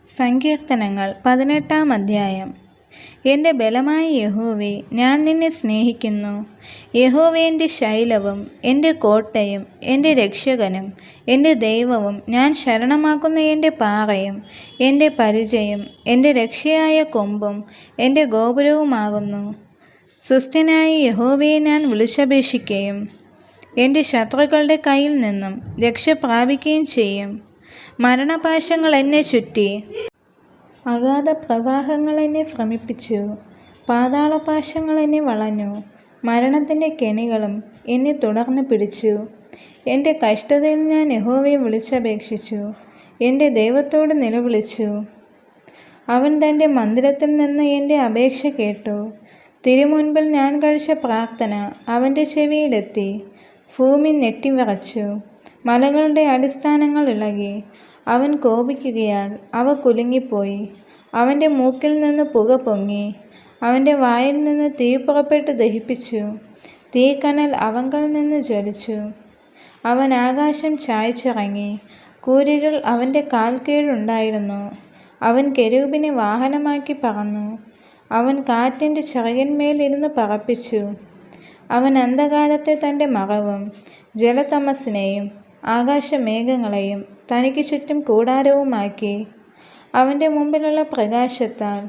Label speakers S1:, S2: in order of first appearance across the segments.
S1: സങ്കീർത്തനങ്ങൾ 18-ാം അധ്യായം. എൻ്റെ ബലമായ യഹോവേ, ഞാൻ നിന്നെ സ്നേഹിക്കുന്നു. യഹോവേ, എൻ്റെ ശൈലവും എൻ്റെ കോട്ടയും എൻ്റെ രക്ഷകനും എൻ്റെ ദൈവവും, ഞാൻ ശരണമാക്കുന്ന എൻ്റെ പാറയും എൻ്റെ പരിചയും എൻ്റെ രക്ഷയായ കൊമ്പും എൻ്റെ ഗോപുരവുമാകുന്നു. സുസ്ഥനായ യഹോവയെ ഞാൻ വിളിച്ചപേക്ഷിക്കുകയും എൻ്റെ ശത്രുക്കളുടെ കയ്യിൽ നിന്നും രക്ഷ പ്രാപിക്കുകയും ചെയ്യും. മരണപാശങ്ങൾ എന്നെ ചുറ്റി, അഗാധ പ്രവാഹങ്ങൾ എന്നെ ഭ്രമിപ്പിച്ചു. പാതാളപാശങ്ങൾ എന്നെ വളഞ്ഞു, മരണത്തിൻ്റെ കെണികളും എന്നെ തുടർന്ന് പിടിച്ചു. എൻ്റെ കഷ്ടതയിൽ ഞാൻ യഹോവയെ വിളിച്ചപേക്ഷിച്ചു, എൻ്റെ ദൈവത്തോട് നിലവിളിച്ചു. അവൻ തൻ്റെ മന്ദിരത്തിൽ നിന്ന് എൻ്റെ അപേക്ഷ കേട്ടു. തിരുമുൻപിൽ ഞാൻ കഴിച്ച പ്രാർത്ഥന അവൻ്റെ ചെവിയിലെത്തി. ഭൂമി ഞെട്ടിവിറച്ചു, മലകളുടെ അടിസ്ഥാനങ്ങൾ ഇളകി. അവൻ കോപിക്കുകയാൽ അവ കുലുങ്ങിപ്പോയി. അവൻ്റെ മൂക്കിൽ നിന്ന് പുക പൊങ്ങി, അവൻ്റെ വായിൽ നിന്ന് തീ പുറപ്പെട്ട് ദഹിപ്പിച്ചു. തീക്കനൽ അവങ്കൽ നിന്ന് ജ്വലിച്ചു. അവൻ ആകാശം ചായ്ച്ചിറങ്ങി, കൂരിരുൾ അവൻ്റെ കാൽ കീഴുണ്ടായിരുന്നു. അവൻ കെരൂബിനെ വാഹനമാക്കി പറന്നു. അവൻ കാറ്റിൻ്റെ ചിറകിന്മേൽ ഇരുന്ന് പറപ്പിച്ചു. അവൻ അന്ധകാരത്തെ തൻ്റെ മറവും ജലതമസ്സിനെയും ആകാശമേഘങ്ങളെയും തനിക്ക് ചുറ്റും കൂടാരവുമാക്കി. അവൻ്റെ മുമ്പിലുള്ള പ്രകാശത്താൽ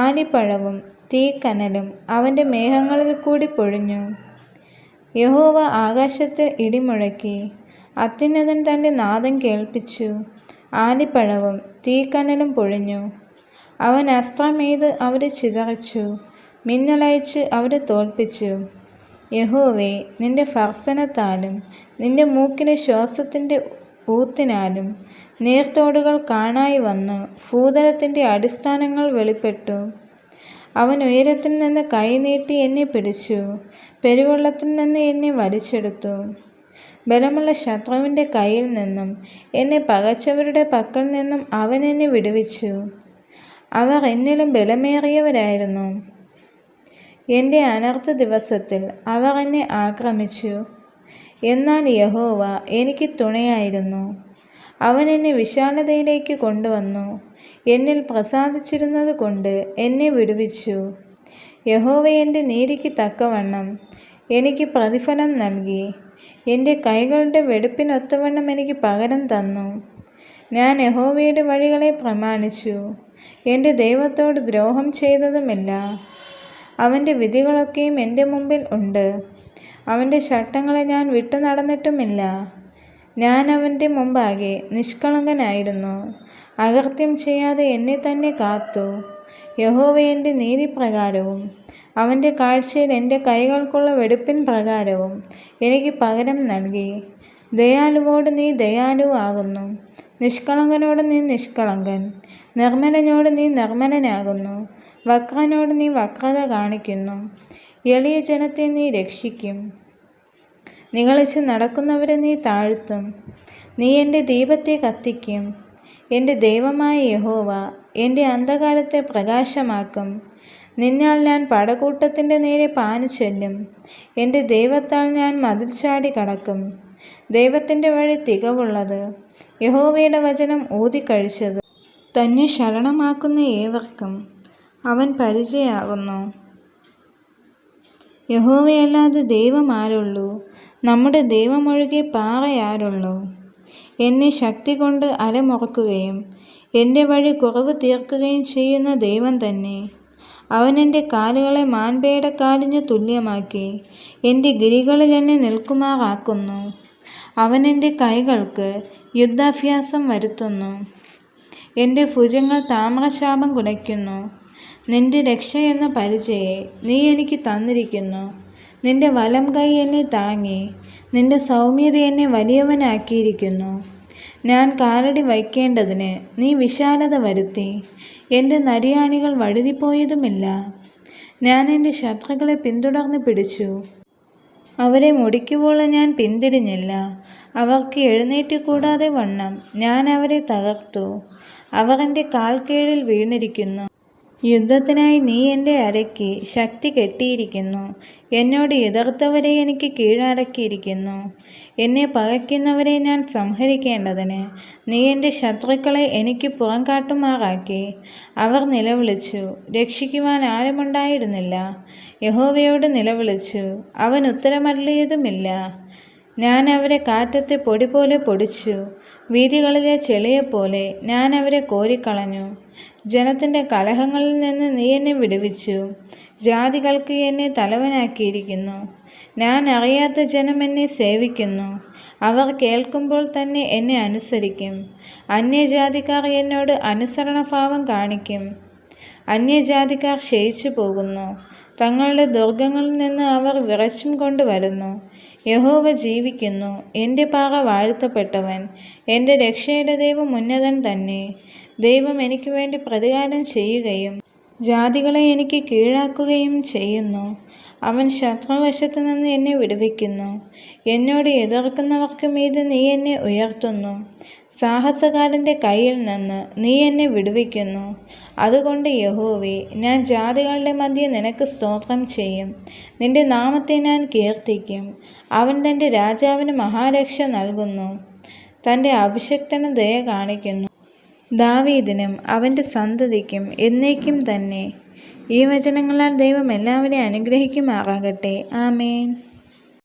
S1: ആലിപ്പഴവും തീക്കനലും അവൻ്റെ മേഘങ്ങളിൽ കൂടി പൊഴിഞ്ഞു. യഹോവ ആകാശത്തിൽ ഇടിമുഴക്കി, അത്യുന്നതൻ തൻ്റെ നാദം കേൾപ്പിച്ചു. ആലിപ്പഴവും തീക്കനലും പൊഴിഞ്ഞു. അവൻ അസ്ത്രമെയ്ത് അവരെ ചിതറിച്ചു, മിന്നലയച്ച് അവരെ തോൽപ്പിച്ചു. യഹോവേ, നിൻ്റെ ഭർസനത്താലും നിൻ്റെ മൂക്കിലെ ശ്വാസത്തിൻ്റെ ഊത്തിനാലും നീർത്തോടുകൾ കാണായി വന്നു. ഭൂതലത്തിൻ്റെ അടിസ്ഥാനങ്ങൾ വെളിപ്പെട്ടു. അവൻ ഉയരത്തിൽ നിന്ന് കൈ നീട്ടി എന്നെ പിടിച്ചു, പെരുവെള്ളത്തിൽ നിന്ന് എന്നെ വലിച്ചെടുത്തു. ബലമുള്ള ശത്രുവിൻ്റെ കയ്യിൽ നിന്നും എന്നെ പകച്ചവരുടെ പക്കൽ നിന്നും അവൻ എന്നെ വിടുവിച്ചു. അവർ എന്നിലും ബലമേറിയവരായിരുന്നു. എൻ്റെ അനർത്ഥ ദിവസത്തിൽ അവർ എന്നെ ആക്രമിച്ചു. എന്നാൽ യഹോവ എനിക്ക് തുണയായിരുന്നു. അവൻ എന്നെ വിശാലതയിലേക്ക് കൊണ്ടുവന്നു. എന്നിൽ പ്രസാദിച്ചിരുന്നത് കൊണ്ട് എന്നെ വിടുവിച്ചു. യഹോവ എൻ്റെ നീതിക്ക് തക്കവണ്ണം എനിക്ക് പ്രതിഫലം നൽകി. എൻ്റെ കൈകളുടെ വെടുപ്പിനൊത്തവണ്ണം എനിക്ക് പകരം തന്നു. ഞാൻ യഹോവയുടെ വഴികളെ പ്രമാണിച്ചു, എൻ്റെ ദൈവത്തോട് ദ്രോഹം ചെയ്തതുമില്ല. അവൻ്റെ വിധികളൊക്കെയും എൻ്റെ മുമ്പിൽ ഉണ്ട്. അവൻ്റെ ചട്ടങ്ങളെ ഞാൻ വിട്ടു നടന്നിട്ടുമില്ല. ഞാൻ അവൻ്റെ മുമ്പാകെ നിഷ്കളങ്കനായിരുന്നു. അകൃത്യം ചെയ്യാതെ എന്നെ തന്നെ കാത്തു. യഹോവ എൻ്റെ നീതിപ്രകാരവും അവൻ്റെ കാഴ്ചയിൽ എൻ്റെ കൈകൾക്കുള്ള വെടുപ്പിൻ പ്രകാരവും എനിക്ക് പകരം നൽകി. ദയാലുവോട് നീ ദയാലുവാകുന്നു, നിഷ്കളങ്കനോട് നീ നിഷ്കളങ്കൻ, നിർമ്മലനോട് നീ നിർമ്മലനാകുന്നു, വക്രനോട് നീ വക്രത കാണിക്കുന്നു. എളിയ ജനത്തെ നീ രക്ഷിക്കും, നിഗളിച്ച് നടക്കുന്നവരെ നീ താഴ്ത്തും. നീ എൻ്റെ ദീപത്തെ കത്തിക്കും. എൻ്റെ ദൈവമായ യഹോവ എൻ്റെ അന്ധകാരത്തെ പ്രകാശമാക്കും. നിന്നാൽ ഞാൻ പടകൂട്ടത്തിൻ്റെ നേരെ പാഞ്ഞു ചെല്ലും. എൻ്റെ ദൈവത്താൽ ഞാൻ മതിൽ ചാടി കടക്കും. ദൈവത്തിൻ്റെ വഴി തികവുള്ളത്, യഹോവയുടെ വചനം ഊതിക്കഴിച്ചത്. തന്നെ ശരണമാക്കുന്ന ഏവർക്കും അവൻ പരിചയാകുന്നു. യഹോവയല്ലാതെ ദൈവം ആരുള്ളൂ? നമ്മുടെ ദൈവമൊഴികെ പാറയാരുള്ളൂ? എന്നെ ശക്തി കൊണ്ട് അരമുറക്കുകയും എൻ്റെ വഴി കുറവ് തീർക്കുകയും ചെയ്യുന്ന ദൈവം തന്നെ. അവൻ എൻ്റെ കാലുകളെ മാൻപേയുടെ കാലിനു തുല്യമാക്കി എൻ്റെ ഗിരികളിൽ എന്നെ നിൽക്കുമാറാക്കുന്നു. അവൻ എൻ്റെ കൈകൾക്ക് യുദ്ധാഭ്യാസം വരുത്തുന്നു. എൻ്റെ ഭുജങ്ങൾ താമ്രശാപം കുലയ്ക്കുന്നു. നിൻ്റെ രക്ഷ എന്ന പരിചയെ നീ എനിക്ക് തന്നിരിക്കുന്നു. നിൻ്റെ വലം കൈ എന്നെ താങ്ങി, നിൻ്റെ സൗമ്യത എന്നെ വലിയവനാക്കിയിരിക്കുന്നു. ഞാൻ കാലടി വയ്ക്കേണ്ടതിന് നീ വിശാലത വരുത്തി. എൻ്റെ നരിയാണികൾ വഴുതിപ്പോയതുമില്ല. ഞാൻ എൻ്റെ ശത്രുക്കളെ പിന്തുടർന്ന് പിടിച്ചു. അവരെ മുടിക്കുവോളം ഞാൻ പിന്തിരിഞ്ഞില്ല. അവർക്ക് എഴുന്നേറ്റ് കൂടാതെ വണ്ണം ഞാൻ അവരെ തകർത്തു. അവർ എൻ്റെ കാൽ കീഴിൽ വീണിരിക്കുന്നു. യുദ്ധത്തിനായി നീ എൻ്റെ അരയ്ക്ക് ശക്തി കെട്ടിയിരിക്കുന്നു. എന്നോട് എതിർത്തവരെ എനിക്ക് കീഴടക്കിയിരിക്കുന്നു. എന്നെ പകയ്ക്കുന്നവരെ ഞാൻ സംഹരിക്കേണ്ടതിന് നീ എൻ്റെ ശത്രുക്കളെ എനിക്ക് പുറംകാട്ടുമാറാക്കി. അവർ നിലവിളിച്ചു, രക്ഷിക്കുവാൻ ആരുമുണ്ടായിരുന്നില്ല. യഹോവയോട് നിലവിളിച്ചു, അവൻ ഉത്തരമരുളിയതുമില്ല. ഞാൻ അവരെ കാറ്റത്തെ പൊടി പോലെ പൊടിച്ചു, വീഥികളിലെ ചെളിയെപ്പോലെ ഞാൻ അവരെ കോരിക്കളഞ്ഞു. ജനത്തിൻ്റെ കലഹങ്ങളിൽ നിന്ന് നീ എന്നെ വിടുവിച്ചു. ജാതികൾക്ക് എന്നെ തലവനാക്കിയിരിക്കുന്നു. ഞാൻ അറിയാത്ത ജനം എന്നെ സേവിക്കുന്നു. അവർ കേൾക്കുമ്പോൾ തന്നെ എന്നെ അനുസരിക്കും. അന്യജാതിക്കാർ എന്നോട് അനുസരണഭാവം കാണിക്കും. അന്യജാതിക്കാർ ക്ഷയിച്ചു പോകുന്നു. തങ്ങളുടെ ദുർഗങ്ങളിൽ നിന്ന് അവർ വിറച്ചും കൊണ്ടുവരുന്നു. യഹോവ ജീവിക്കുന്നു. എൻ്റെ പാറ വാഴ്ത്തപ്പെട്ടവൻ. എൻ്റെ രക്ഷയുടെ ദൈവം ഉന്നതൻ തന്നെ. ദൈവം എനിക്ക് വേണ്ടി പ്രതികാരം ചെയ്യുകയും ജാതികളെ എനിക്ക് കീഴാക്കുകയും ചെയ്യുന്നു. അവൻ ശത്രുവശത്തു നിന്ന് എന്നെ വിടുവിക്കുന്നു. എന്നോട് എതിർക്കുന്നവർക്ക് മീതെ നീ എന്നെ ഉയർത്തുന്നു. സാഹസക്കാരൻ്റെ കയ്യിൽ നിന്ന് നീ എന്നെ വിടുവിക്കുന്നു. അതുകൊണ്ട് യഹോവേ, ഞാൻ ജാതികളുടെ മധ്യേ നിനക്ക് സ്തോത്രം ചെയ്യും. നിന്റെ നാമത്തെ ഞാൻ കീർത്തിക്കും. അവൻ തൻ്റെ രാജാവിന് മഹാരക്ഷ നൽകുന്നു. തൻ്റെ അഭിഷിക്തന് ദയ കാണിക്കുന്നു. ദാവീദിനും അവൻ്റെ സന്തതിക്കും എന്നേക്കും തന്നെ. ഈ വചനങ്ങളാൽ ദൈവം എല്ലാവരെയും അനുഗ്രഹിക്കുമാറാകട്ടെ. ആമേൻ.